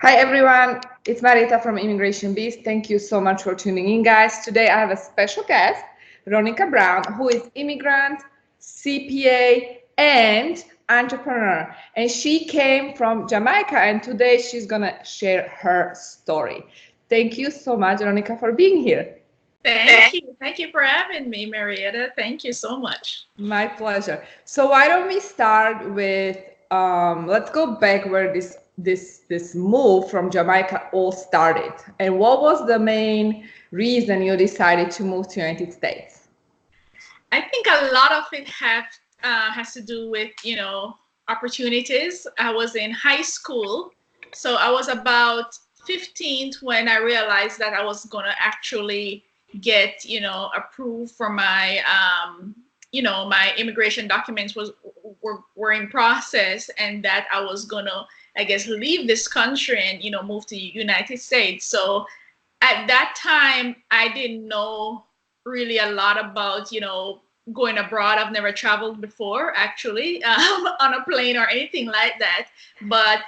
Hi everyone, it's Marita from Immigration Beast. Thank you so much for tuning in, guys. Today I have a special guest, Ronica Brown, who is immigrant, CPA, and entrepreneur. And she came from Jamaica, and today she's gonna share her story. Thank you so much, Ronica, for being here. Thank you. Thank you for having me, Marietta. Thank you so much. My pleasure. So why don't we start with let's go back where this move from Jamaica all started, and what was the main reason you decided to move to United States? I think a lot of it has to do with opportunities. I was in high school, so I was about 15 when I realized that I was gonna actually get approved for my my immigration documents were in process, and that I was gonna, I guess, leave this country and move to United States. So at that time I didn't know really a lot about going abroad. I've never traveled before, actually, on a plane or anything like that. But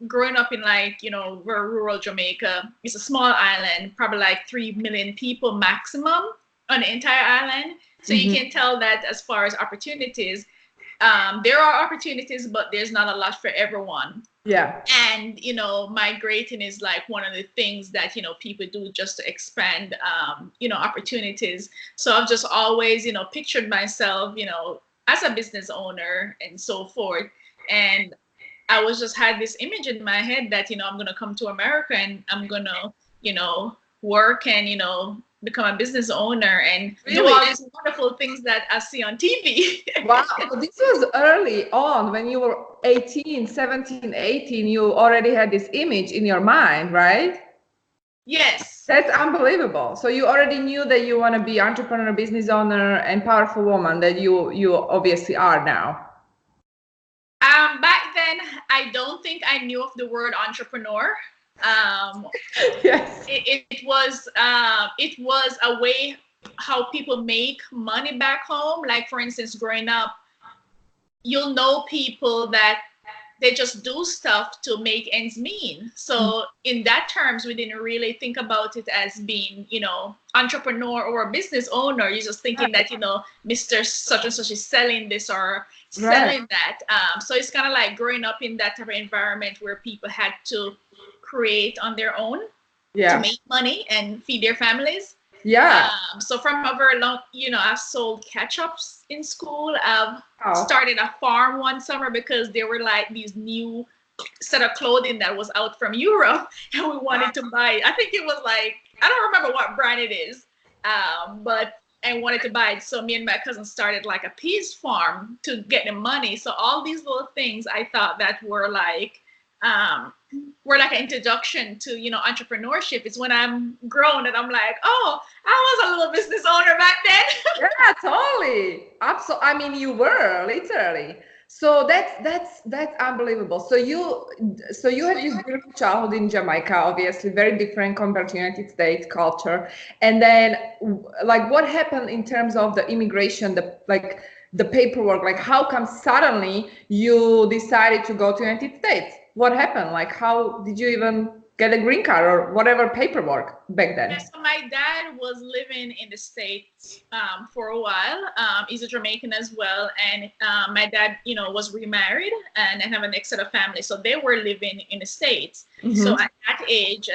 growing up in, like, very rural Jamaica, it's a small island, probably like 3 million people maximum on the entire island. So you can tell that as far as opportunities, there are opportunities, but there's not a lot for everyone. Yeah. And migrating is like one of the things that people do just to expand opportunities. So I've just always pictured myself as a business owner and so forth. And I was just had this image in my head that I'm going to come to America and I'm going to work and become a business owner and do all these wonderful things that I see on TV. Wow, so this was early on when you were 18, 17, 18, you already had this image in your mind, right? Yes. That's unbelievable. So you already knew that you want to be entrepreneur, business owner, and powerful woman that you obviously are now. Back then, I don't think I knew of the word entrepreneur. Yes. It was a way how people make money back home. Like, for instance, growing up, you'll know people that they just do stuff to make ends meet. So in that terms, we didn't really think about it as being, entrepreneur or a business owner. You're just thinking that, Mr. Such and such is selling this or selling that. So it's kind of like growing up in that type of environment where people had to create on their own to make money and feed their families. Yeah. So from a very long, I've sold ketchups in school. I've started a farm one summer because there were like these new set of clothing that was out from Europe, and we wanted to buy it. I think it was like, I don't remember what brand it is, but I wanted to buy it. So me and my cousin started like a peas farm to get the money. So all these little things I thought that were like an introduction to entrepreneurship. It's when I'm grown and I'm like, oh, I was a little business owner back then. Yeah, totally. Absolutely. I mean, you were literally. So that's unbelievable. So you had this beautiful childhood in Jamaica, obviously very different compared to United States culture. And then, like, what happened in terms of the immigration, the paperwork? Like, how come suddenly you decided to go to United States? What happened? Like, how did you even get a green card or whatever paperwork back then? Yeah, so my dad was living in the States for a while. He's a Jamaican as well. And my dad, was remarried and have an extended family. So they were living in the States. So at that age,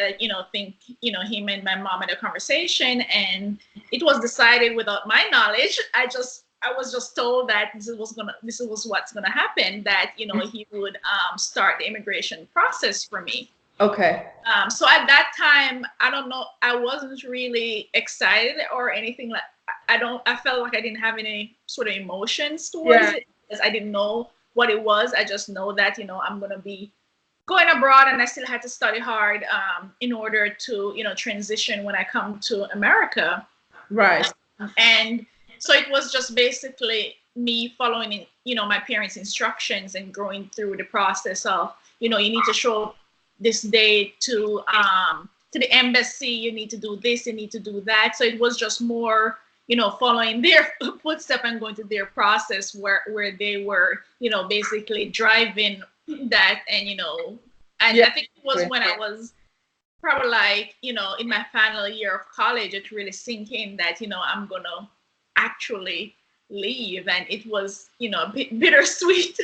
think, him and my mom had a conversation, and it was decided without my knowledge. I was just told that this was what's gonna happen, that he would start the immigration process for me. Okay. So at that time, I don't know, I wasn't really excited or anything. Like, I felt like I didn't have any sort of emotions towards it because I didn't know what it was. I just know that I'm gonna be going abroad, and I still had to study hard in order to transition when I come to America. Right. And so it was just basically me following my parents' instructions and going through the process of you need to show this day to the embassy, you need to do this, you need to do that. So it was just more following their footsteps and going through their process where they were basically driving that and And Yeah. I think it was when I was probably like, in my final year of college, it really sink in that, I'm gonna actually leave. And it was, a bit bittersweet,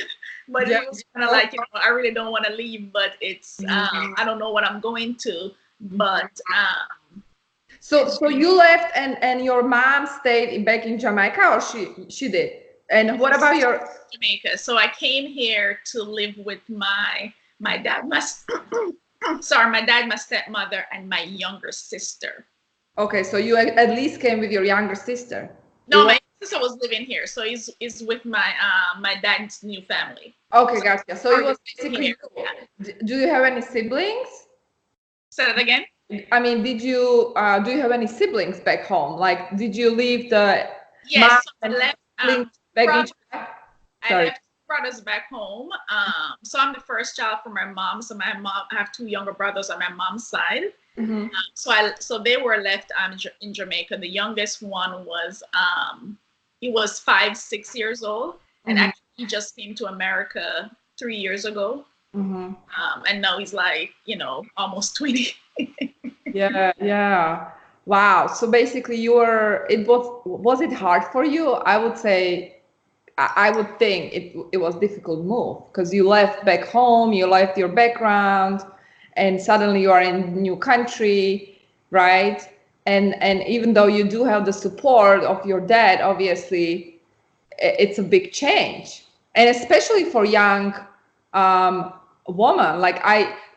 but Yeah. it was kind of like, I really don't want to leave, but it's, I don't know what I'm going to, but. So you left and your mom stayed back in Jamaica, or she did? And what about your Jamaica? So I came here to live with my dad, my dad, my stepmother, and my younger sister. Okay, so you at least came with your younger sister. No, my sister was living here, so he's with my my dad's new family. Okay, gotcha. So it was basically. Do you have any siblings? Say that again. I mean, do you have any siblings back home? Like, did you leave the yes? So I left. I left brothers back home. So I'm the first child from my mom. So I have two younger brothers on my mom's side. Mm-hmm. So they were left in Jamaica. The youngest one was he was 5-6 years old, and actually he just came to America 3 years ago. Mm-hmm. And now he's like, almost 20. Yeah. Wow. So basically was it hard for you? I would say, I would think it was difficult move, because you left back home, you left your background, and suddenly you are in a new country, right? And even though you do have the support of your dad, obviously, it's a big change, and especially for young woman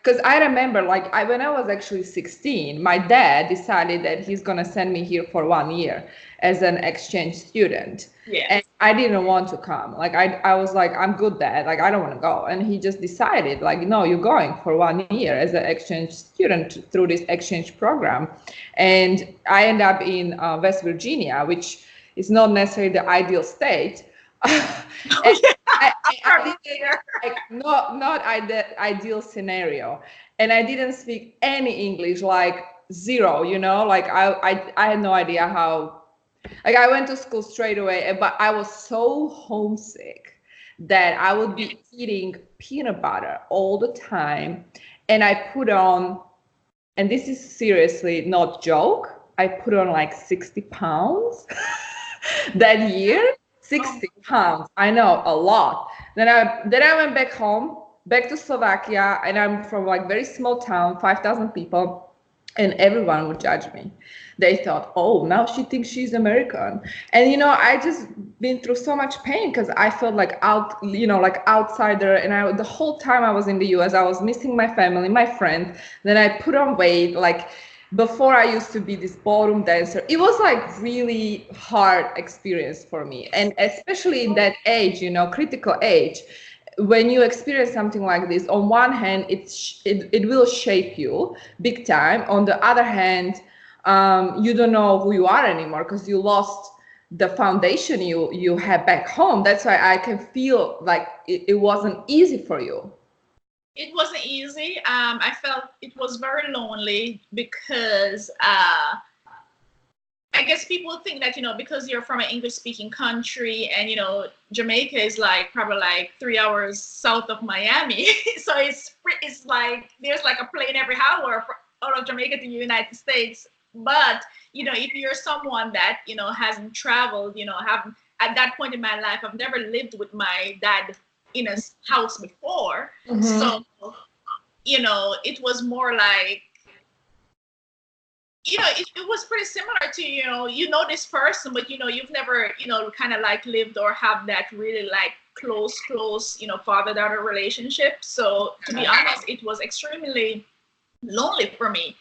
because I remember, when I was actually 16, my dad decided that he's gonna send me here for 1 year as an exchange student. Yeah. And I didn't want to come. I was like, I'm good, Dad. I don't want to go. And he just decided, no, you're going for 1 year as an exchange student through this exchange program. And I end up in West Virginia, which is not necessarily the ideal state. Not ideal scenario, and I didn't speak any English, like zero. I had no idea how. I went to school straight away, but I was so homesick that I would be eating peanut butter all the time, and I put on, and this is seriously not joke, I put on like 60 pounds that year. 60 pounds. I know, a lot. Then I went back home, back to Slovakia, and I'm from very small town, 5,000 people, and everyone would judge me. They thought, oh, now she thinks she's American. And I just been through so much pain, because I felt like outsider, and the whole time I was in the US, I was missing my family, my friends. Then I put on weight, before I used to be this ballroom dancer. It was really hard experience for me. And especially in that age, critical age, when you experience something like this, on one hand, it will shape you big time. On the other hand, you don't know who you are anymore, because you lost the foundation you had back home. That's why I can feel like it wasn't easy for you. It wasn't easy. I felt it was very lonely, because I guess people think that, because you're from an English-speaking country, and, Jamaica is probably 3 hours south of Miami. So it's like there's a plane every hour out of Jamaica to the United States. But, if you're someone that, hasn't traveled, haven't, at that point in my life, I've never lived with my dad in a house before. Mm-hmm. So, it was more like, it was pretty similar to, this person, but, you've never, kind of lived or have that really close, father-daughter relationship. So to be honest, it was extremely lonely for me.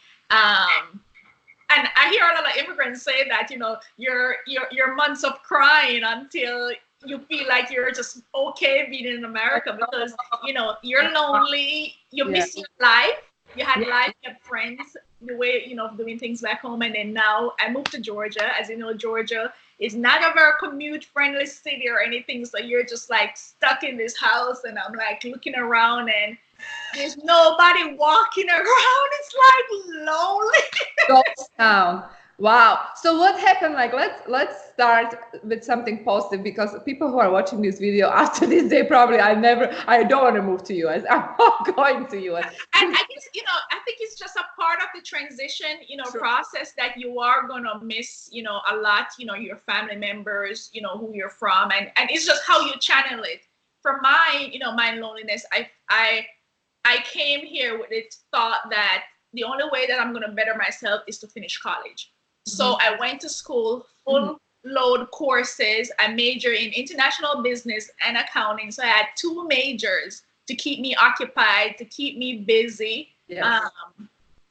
And I hear a lot of immigrants say that, your months of crying until you feel like you're just okay being in America, because, you're lonely, you miss your life. You had life, you had friends, the way, doing things back home. And then now I moved to Georgia. As you know, Georgia is not a very commute-friendly city or anything. So you're just stuck in this house, and I'm looking around, and there's nobody walking around. It's lonely. Ghost town. Wow. So what happened? Like, let's start with something positive, because people who are watching this video after this, they probably, I don't want to move to US. I'm not going to US. And I guess, I think it's just a part of the transition, Sure. process that you are going to miss, a lot, your family members, who you're from. And it's just how you channel it. For my, my loneliness, I came here with the thought that the only way that I'm going to better myself is to finish college. So I went to school, full load courses. I majored in international business and accounting. So I had two majors to keep me occupied, to keep me busy, Yes.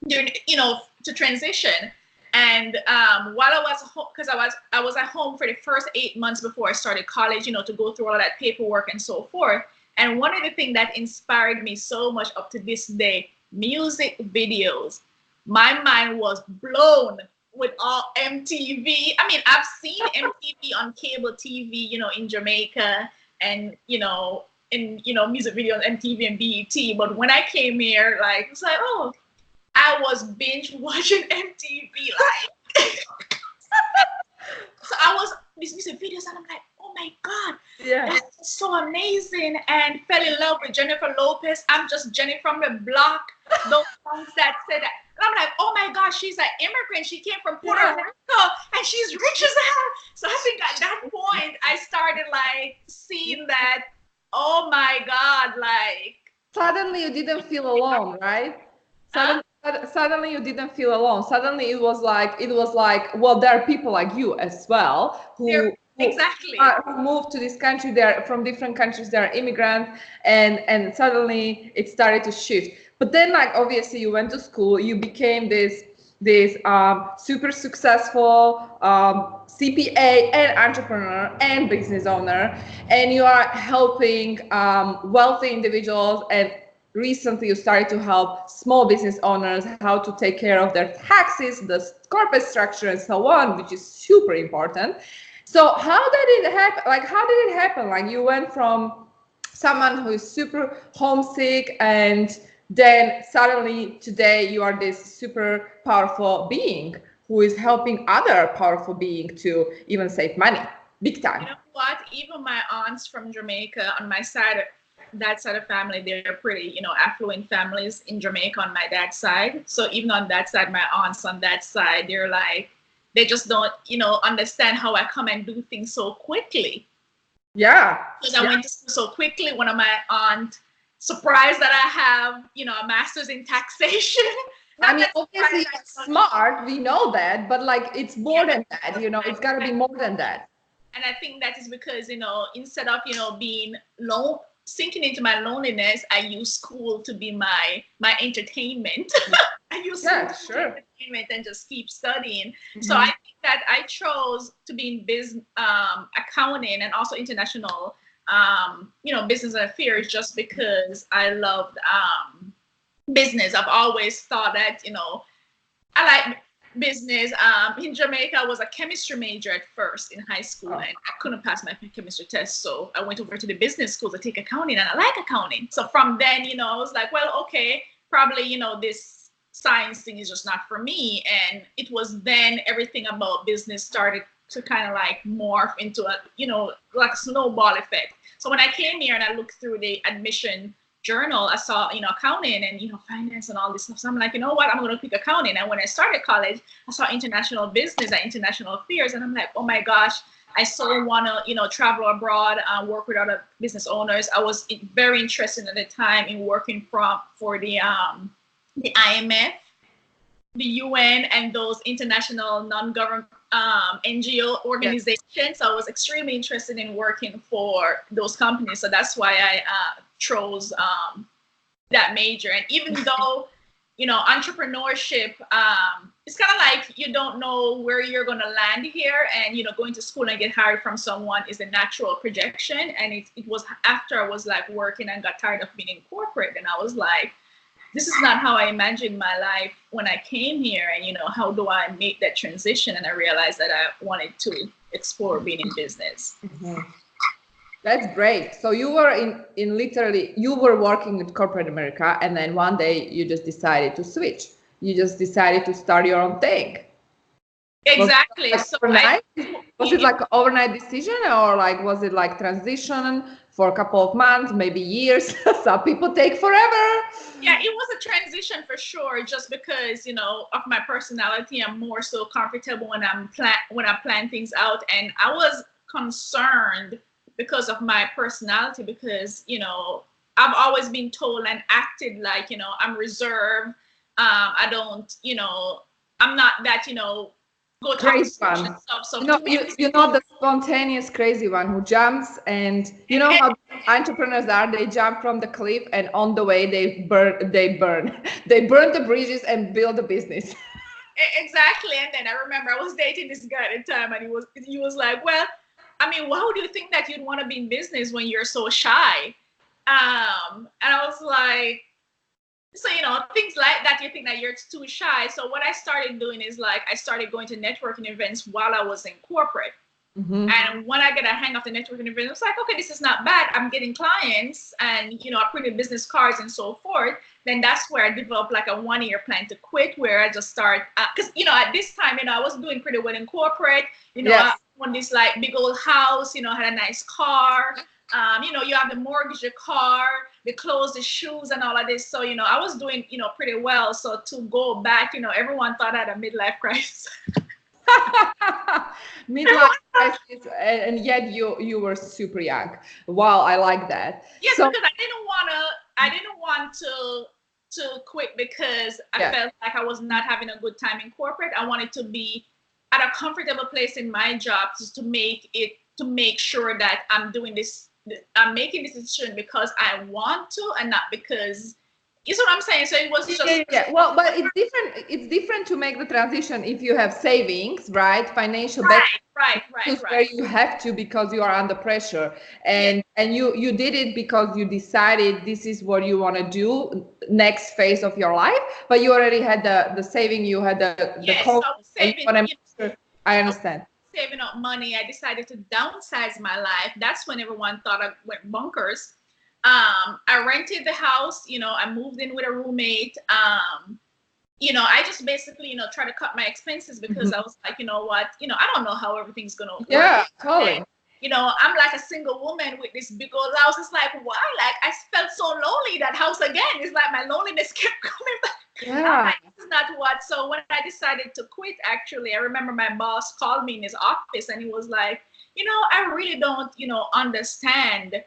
during, to transition. And while I was home, because I was at home for the first 8 months before I started college, to go through all that paperwork and so forth. And one of the things that inspired me so much up to this day, music videos. My mind was blown with all MTV. I mean, I've seen MTV on cable TV, in Jamaica, and music video on MTV and BET. But when I came here, like, it's like, oh, I was binge watching MTV, like. So I was these music videos, and I'm like, oh my God, Yeah. that's so amazing, and fell in love with Jennifer Lopez. I'm just Jenny from the block. Those songs that said that. And I'm like, oh my gosh, she's an immigrant. She came from Puerto Rico, and she's rich as hell. So I think at that point, I started like seeing that, oh my God, like. Suddenly you didn't feel alone, right? Suddenly you didn't feel alone. Suddenly it was like, well, there are people like you as well who Exactly. who moved to this country. They're from different countries. They're immigrants, and suddenly it started to shift. But then, like, obviously, you went to school. You became this super successful CPA and entrepreneur and business owner, and you are helping wealthy individuals. And recently you started to help small business owners how to take care of their taxes, the corporate structure, and so on, which is super important. So how did it happen? Like, how did it happen? Like, you went from someone who is super homesick, and then suddenly today you are this super powerful being who is helping other powerful being to even save money big time. You know what? Even my aunts from Jamaica on my side, that side of family, they're pretty, affluent families in Jamaica on my dad's side. So even on that side, my aunts on that side, they're like, they just don't, understand how I come and do things so quickly. Yeah. Because I went to school so quickly. One of my aunt surprised that I have, a master's in taxation. I mean, obviously you're smart, we know that, but like, it's more than that, it's got to be more than that. And I think that is because, instead of, being sinking into my loneliness, I use school to be my entertainment. I use school to be entertainment and just keep studying. So I think that I chose to be in business, accounting, and also international, business affairs, just because I loved business. I've always thought that, I like business. In Jamaica, I was a chemistry major at first in high school, and I couldn't pass my chemistry test. So I went over to the business school to take accounting, and I like accounting. So from then, I was like, well, okay, probably, this science thing is just not for me. And it was then everything about business started to kind of like morph into a, like a snowball effect. So when I came here and I looked through the admission journal, I saw, accounting and, finance and all this stuff. So I'm like, you know what, I'm going to pick accounting. And when I started college, I saw international business and international affairs. And I'm like, oh my gosh, I so want to, travel abroad, work with other business owners. I was very interested at the time in working for the IMF, the UN, and those international non-government NGO organizations. So I was extremely interested in working for those companies. So that's why I chose that major. And even though, entrepreneurship, it's kind of like you don't know where you're going to land here, and, going to school and get hired from someone is a natural projection. And it was after I was like working and got tired of being in corporate, and I was like, this is not how I imagined my life when I came here. And, how do I make that transition? And I realized that I wanted to explore being in business. That's great. So you were in literally, you were working with corporate America, and then one day you just decided to switch. You just decided to start your own thing. Exactly. Like So overnight? Was it like an overnight decision, or like was it like transition for a couple of months, maybe years? Some people take forever. yeah, it was a transition for sure, just because, of my personality. I'm more so comfortable when I plan things out, and I was concerned because of my personality, because I've always been told and acted like, I'm reserved. I don't, I'm not that, go talk to Crazy someone and one. stuff. So You know, to me, you know the spontaneous crazy one who jumps, and you know how entrepreneurs are. They jump from the cliff, and on the way they burn they burn the bridges and build a business. exactly. And then I remember I was dating this guy at the time, and he was like, well, I mean, why would you think that you'd want to be in business when you're so shy? And I was like, so things like that, you think that you're too shy. So what I started doing is, like, I started going to networking events while I was in corporate. Mm-hmm. And when I get a hang of the networking event, it's like, okay, this is not bad. I'm getting clients, and I printed business cards and so forth. Then that's where I developed like a 1-year plan to quit, where I just start, because at this time, I was doing pretty well in corporate. Yes. I owned this like big old house. Had a nice car. You have to mortgage your car, the clothes, the shoes, and all of this. So I was doing pretty well. So to go back, everyone thought I had a midlife crisis. Midlife crisis, and yet you were super young. Wow, I like that. Yes, So because I didn't want to quit, because I yeah. felt like I was not having a good time in corporate. I wanted to be at a comfortable place in my job, just to make sure that I'm making this decision because I want to, and not because, you see what I'm saying? So it was just Yeah. Well, but it's different. It's different to make the transition if you have savings, right? Financial back right. where you have to because you are under pressure, Yeah. and you did it because you decided this is what you want to do next phase of your life. But you already had the saving, you had the Yes, so I was confidence, and you saving, want to make sure. I understand. saving up money. I decided to downsize my life. That's when everyone thought I went bonkers. I rented the house. I moved in with a roommate. I just basically, try to cut my expenses, because I was like, you know what, I don't know how everything's gonna work. Yeah, totally. And, I'm like a single woman with this big old house. It's like, why? Like, I felt so lonely that house again. It's like my loneliness kept coming back. I'm like, this is not what. So when I decided to quit, actually, I remember my boss called me in his office, and he was like, I really don't, understand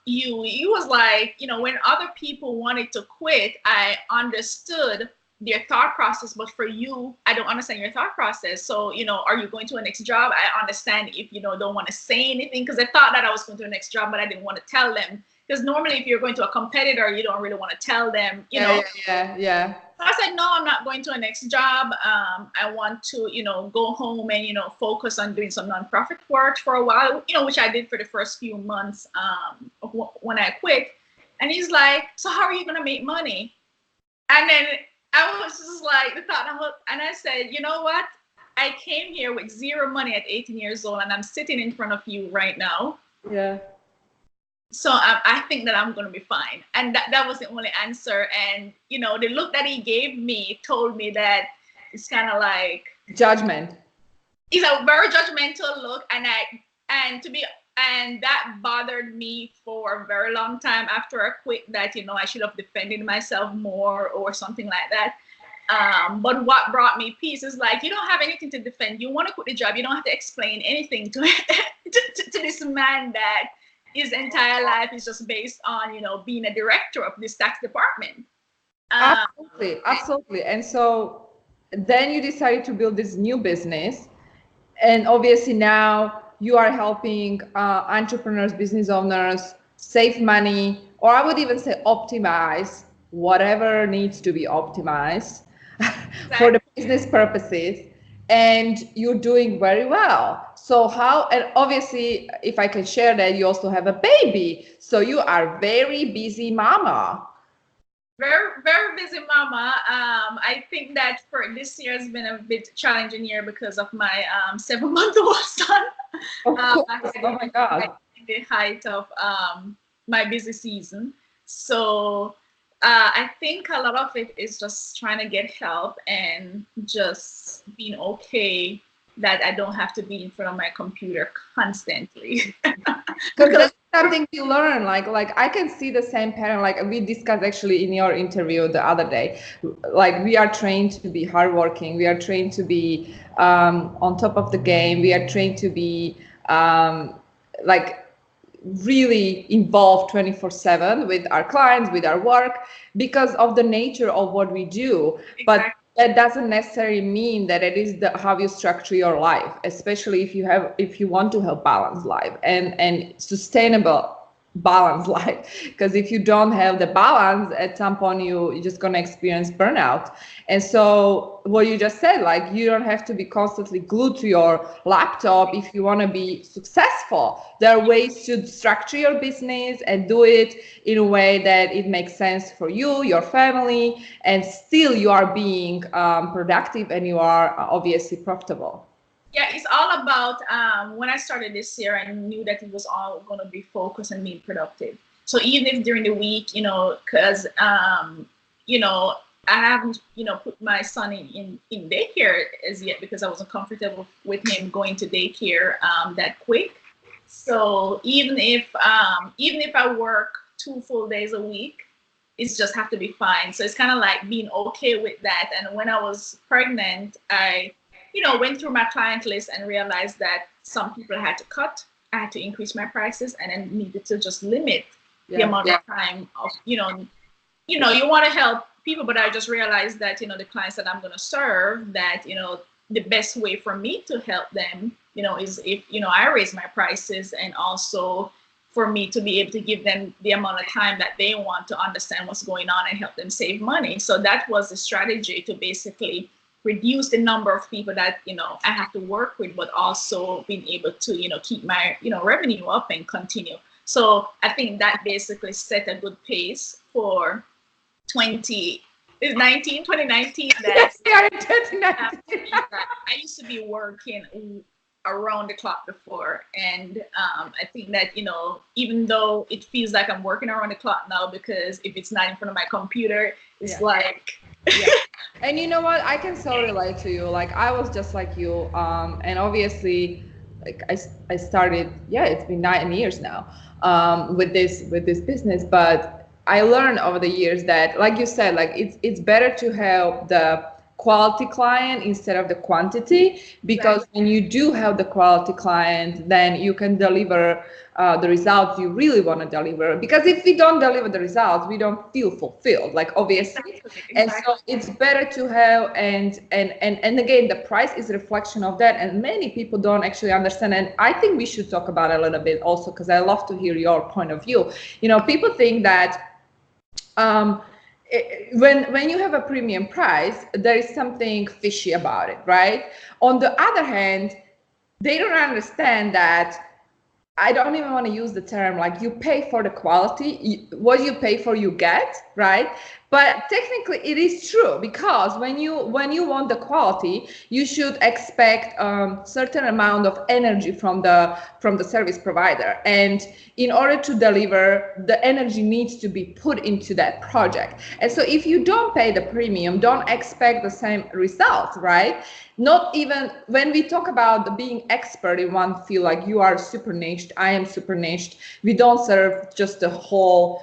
you. He was like, when other people wanted to quit, I understood their thought process, but for you, I don't understand your thought process. So, are you going to a next job? I understand if don't want to say anything, because I thought that I was going to a next job, but I didn't want to tell them, because normally if you're going to a competitor, you don't really want to tell them, Yeah. So I said, no, I'm not going to a next job. I want to, go home and, focus on doing some nonprofit work for a while, which I did for the first few months when I quit. And he's like, so how are you going to make money? And then I was just like, and I said, you know what? I came here with zero money at 18 years old, and I'm sitting in front of you right now. Yeah. So I think that I'm going to be fine. And that was the only answer. And, the look that he gave me told me that it's kind of like Judgment. It's a very judgmental look. And that bothered me for a very long time after I quit, that, I should have defended myself more or something like that. But what brought me peace is, like, you don't have anything to defend. You want to quit the job. You don't have to explain anything to this man that his entire life is just based on, being a director of this tax department. Absolutely. And so then you decided to build this new business. And obviously now you are helping entrepreneurs, business owners save money, or I would even say optimize whatever needs to be optimized for the business purposes. And you're doing very well. So and obviously, if I can share that, you also have a baby. So you are very busy mama. Very, very busy mama. I think that for this year has been a bit challenging year because of my 7-month-old son. Oh my God. The height of my busy season. So I think a lot of it is just trying to get help and just being okay that I don't have to be in front of my computer constantly. Because that's something you learn. Like I can see the same pattern. Like we discussed actually in your interview the other day. Like we are trained to be hardworking. We are trained to be on top of the game. We are trained to be like really involved 24/7 with our clients, with our work, because of the nature of what we do. But Exactly. that doesn't necessarily mean that it is how you structure your life, especially if you want to have balanced life and sustainable balanced life. Because if you don't have the balance, at some point you're just going to experience burnout. And so what you just said, like you don't have to be constantly glued to your laptop if you want to be successful. There are ways to structure your business and do it in a way that it makes sense for you, your family, and still you are being productive and you are obviously profitable. Yeah, it's all about when I started this year, I knew that it was all going to be focused and being productive. So even if during the week, because I haven't, put my son in daycare as yet because I wasn't comfortable with him going to daycare that quick. So even if I work 2 full days a week, it's just have to be fine. So it's kind of like being okay with that. And when I was pregnant, I went through my client list and realized that some people had to cut. I had to increase my prices and then needed to just limit the amount of time of, you want to help people, but I just realized that, the clients that I'm going to serve, that, the best way for me to help them, is if, I raise my prices, and also for me to be able to give them the amount of time that they want to understand what's going on and help them save money. So that was the strategy, to basically reduce the number of people that I have to work with, but also being able to keep my revenue up and continue. So I think that basically set a good pace for 2019. Yes, we are in 2019. I used to be working around the clock before, and I think that even though it feels like I'm working around the clock now, because if it's not in front of my computer, it's like yeah. And you know what, I can so relate to you. Like I was just like you, and obviously like I started, it's been 9 years now with this business. But I learned over the years that, like you said, like it's better to have the quality client instead of the quantity, because when you do have the quality client, then you can deliver the results you really want to deliver. Because if we don't deliver the results, we don't feel fulfilled, like obviously. And so it's better to have, and again, the price is a reflection of that, and many people don't actually understand. And I think we should talk about it a little bit also, because I love to hear your point of view. People think that when you have a premium price, there is something fishy about it, right? On the other hand, they don't understand that, I don't even want to use the term like you pay for the quality, what you pay for you get, right? But technically it is true, because when you want the quality, you should expect certain amount of energy from the service provider, and in order to deliver, the energy needs to be put into that project. And so if you don't pay the premium, don't expect the same result, right? Not even when we talk about being expert in one field, like you are super niched, I am super niched. We don't serve just the whole,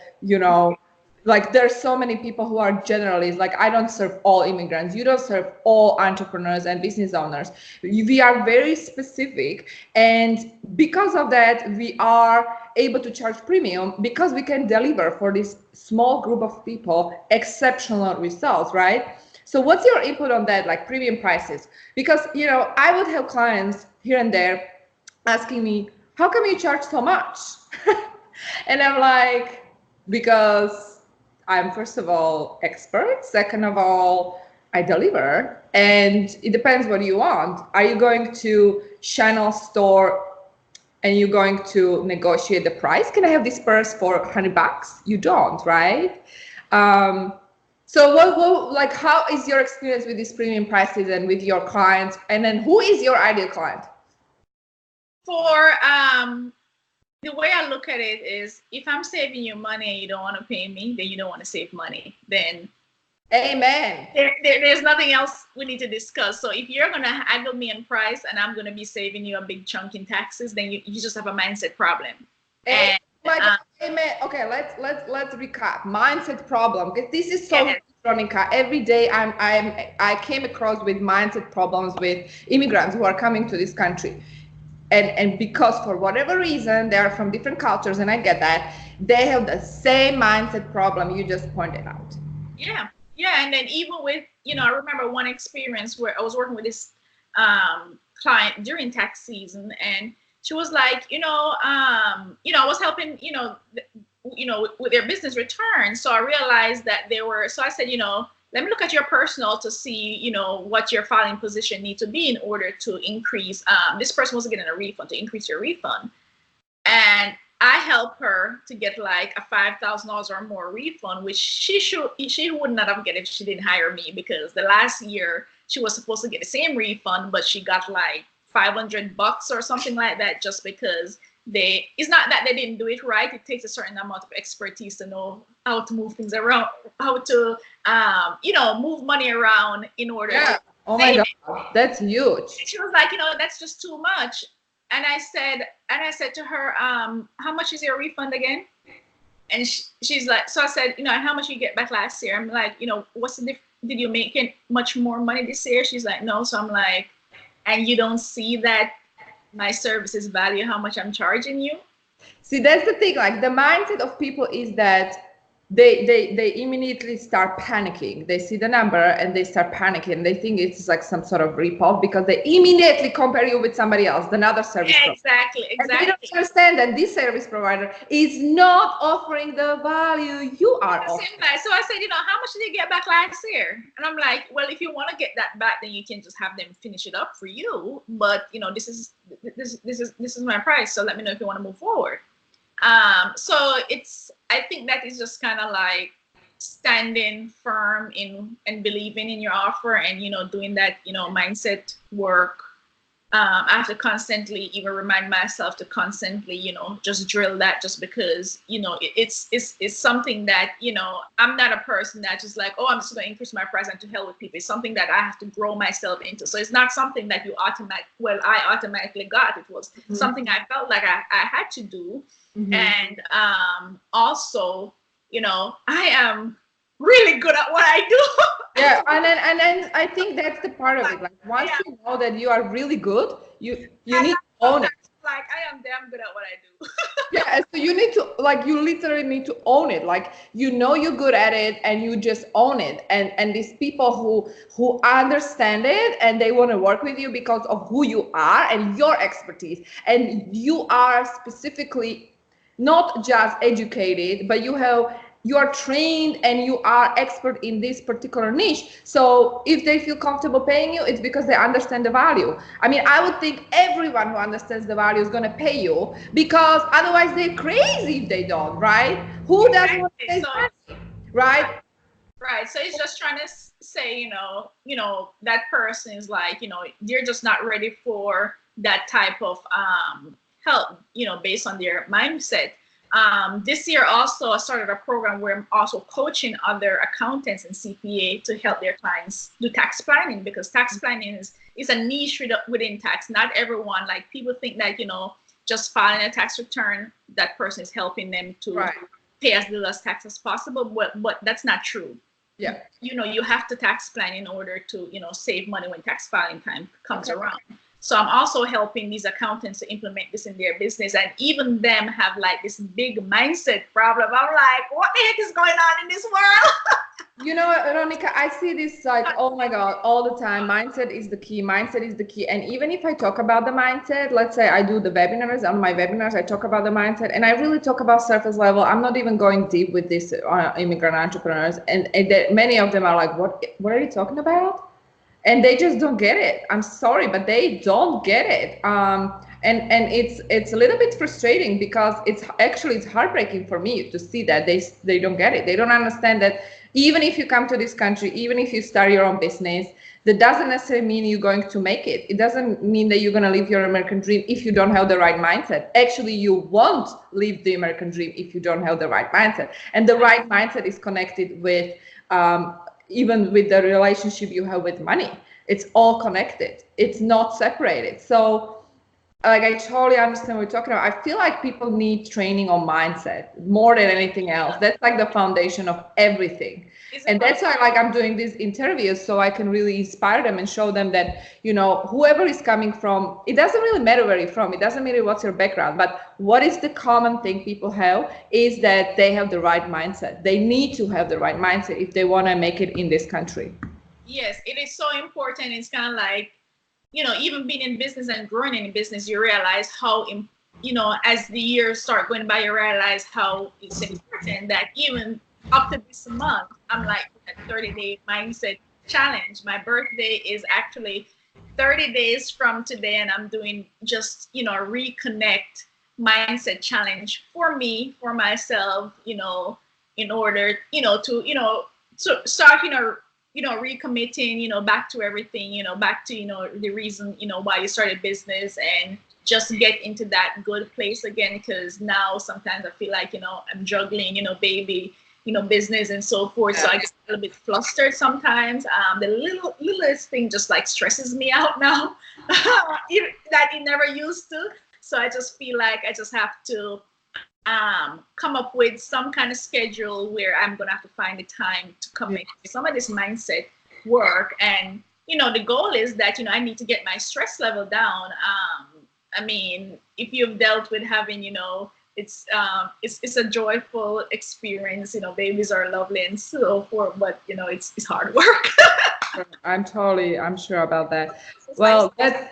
like there's so many people who are generalists. Like I don't serve all immigrants. You don't serve all entrepreneurs and business owners. We are very specific. And because of that, we are able to charge premium, because we can deliver for this small group of people exceptional results, right? So what's your input on that, like premium prices? Because, I would have clients here and there asking me, how come you charge so much? And I'm like, because I'm, first of all, expert. Second of all, I deliver. And it depends what you want. Are you going to channel store and you're going to negotiate the price? Can I have this purse for $100? You don't, right? So like, how is your experience with these premium prices and with your clients? And then who is your ideal client? for the way I look at it is, if I'm saving you money and you don't want to pay me, then you don't want to save money. Then Amen. There's nothing else we need to discuss. So if you're gonna haggle me on price and I'm gonna be saving you a big chunk in taxes, then you just have a mindset problem. And my God, amen. Okay, let's recap. Mindset problem. Because this is so Ronica. Every day I came across with mindset problems with immigrants who are coming to this country. And because for whatever reason they are from different cultures, and I get that, they have the same mindset problem you just pointed out. Yeah, and then even with, I remember one experience where I was working with this client during tax season, and she was like, I was helping, with their business returns. So I realized that so I said, let me look at your personal to see, what your filing position needs to be in order to increase. This person was getting a refund, to increase your refund. And I helped her to get like a $5,000 or more refund, which she would not have get if she didn't hire me, because the last year she was supposed to get the same refund, but she got like $500 or something like that, just because it's not that they didn't do it right. It takes a certain amount of expertise to know how to move things around, how to move money around in order to oh my God, that's huge. She was like, that's just too much. And I said to her, how much is your refund again? And she's like, so I said, how much you get back last year? I'm like, what's the difference? Did you make much more money this year? She's like, no. So I'm like, and you don't see that my services value how much I'm charging you? See, that's the thing. Like, the mindset of people is that they immediately start panicking. They see the number and they start panicking. They think it's like some sort of rip-off because they immediately compare you with somebody else, another service provider. Exactly. And they don't understand that this service provider is not offering the value you are offering. So I said, how much did you get back last year? And I'm like, well, if you want to get that back, then you can just have them finish it up for you. But this is my price. So let me know if you want to move forward. So I think that is just kind of like standing firm in and believing in your offer, and doing that mindset work. I have to constantly even remind myself to constantly just drill that, just because it's something that I'm not a person that just like, oh, I'm just going to increase my price and to hell with people. It's something that I have to grow myself into. So it's not something that I automatically got. It was something I felt like I had to do. And also, I am really good at what I do. Yeah, and then I think that's the part of it. Like, once you know that you are really good, you need to own it. Like, I am damn good at what I do. Yeah, so you need to, like, you literally need to own it. Like, you're good at it and you just own it. And these people who understand it and they want to work with you because of who you are and your expertise. And you are specifically not just educated, but you are trained and you are expert in this particular niche. So if they feel comfortable paying you, it's because they understand the value. I mean, I would think everyone who understands the value is going to pay you, because otherwise they're crazy if they don't, right? Who doesn't want to pay money, right? Right. So it's just trying to say, that person is like, they're just not ready for that type of help, based on their mindset. This year also I started a program where I'm also coaching other accountants and CPA to help their clients do tax planning, because tax planning is a niche within tax. Not everyone, like, people think that, just filing a tax return, that person is helping them to pay as little as tax as possible, but that's not true. Yeah. You have to tax plan in order to, save money when tax filing time comes around. So I'm also helping these accountants to implement this in their business, and even them have like this big mindset problem. I'm like, what the heck is going on in this world? Ronica, I see this like, oh my God, all the time. Mindset is the key. Mindset is the key. And even if I talk about the mindset, let's say I do the webinars, on my webinars, I talk about the mindset, and I really talk about surface level. I'm not even going deep with these immigrant entrepreneurs. And many of them are like, what are you talking about? And they just don't get it. I'm sorry, but they don't get it. And it's a little bit frustrating because it's heartbreaking for me to see that they don't get it. They don't understand that even if you come to this country, even if you start your own business, that doesn't necessarily mean you're going to make it. It doesn't mean that you're going to live your American dream if you don't have the right mindset. Actually, you won't live the American dream if you don't have the right mindset. And the right mindset is connected with even with the relationship you have with money. It's all connected. It's not separated. So like, I totally understand what you're talking about. I feel like people need training on mindset more than anything else. That's like the foundation of everything. And that's why like I'm doing these interviews, so I can really inspire them and show them that, you know, whoever is coming from, it doesn't really matter where you're from. It doesn't matter what's your background, but what is the common thing people have is that they have the right mindset. They need to have the right mindset if they want to make it in this country. Yes, it is so important. It's kind of like, you know, even being in business and growing in business, you realize how, you know, as the years start going by, you realize how it's important that even up to this month, I'm like a 30-day mindset challenge. My birthday is actually 30 days from today, and I'm doing just, you know, reconnect mindset challenge for me, for myself, you know, in order, you know, to start, recommitting, you know, back to everything, you know, back to, you know, the reason, you know, why you started business, and just get into that good place again. Because now sometimes I feel like, you know, I'm juggling, you know, baby, you know, business and so forth. So I get a little bit flustered sometimes. The littlest thing just like stresses me out now that it never used to. So I just feel like I just have to come up with some kind of schedule where I'm gonna have to find the time to commit to some of this mindset work. And you know, the goal is that, you know, I need to get my stress level down. I mean, if you've dealt with having, you know, it's a joyful experience. You know, babies are lovely and so forth, but you know, it's hard work. I'm sure about that. Well, that's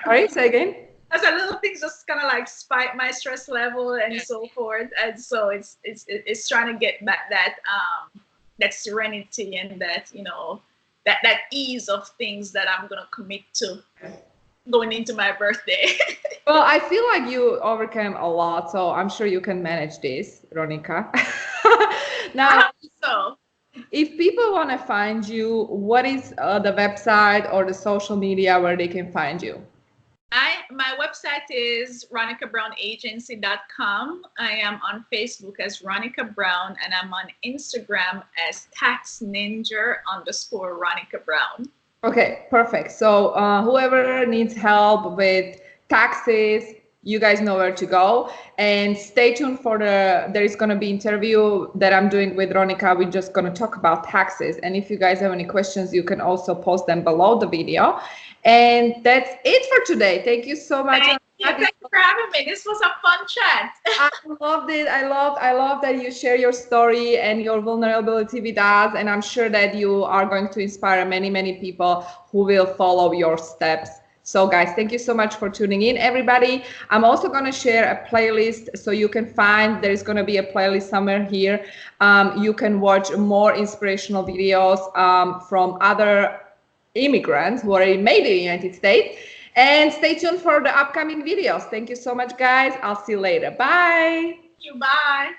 sorry, say again. As a little things just kind of like spike my stress level and so forth, and so it's trying to get back that serenity and that, you know, that ease of things that I'm gonna commit to going into my birthday. Well, I feel like you overcame a lot, so I'm sure you can manage this, Ronica. Now, so if people want to find you, what is the website or the social media where they can find you? My website is ronicabrown.agency.com. I am on Facebook as Ronica Brown, and I'm on Instagram as taxninja_Ronica Brown. Okay, perfect. So whoever needs help with taxes, you guys know where to go. And stay tuned for there is going to be interview that I'm doing with Ronica. We're just going to talk about taxes. And if you guys have any questions, you can also post them below the video. And that's it for today. Thank you so much. Thank you for having me. This was a fun chat. I loved it. I love that you share your story and your vulnerability with us. And I'm sure that you are going to inspire many, many people who will follow your steps. So guys, thank you so much for tuning in, everybody. I'm also going to share a playlist, so you can find, there's going to be a playlist somewhere here. You can watch more inspirational videos from other immigrants who are made in the United States. And stay tuned for the upcoming videos. Thank you so much, guys. I'll see you later. Bye. Thank you. Bye.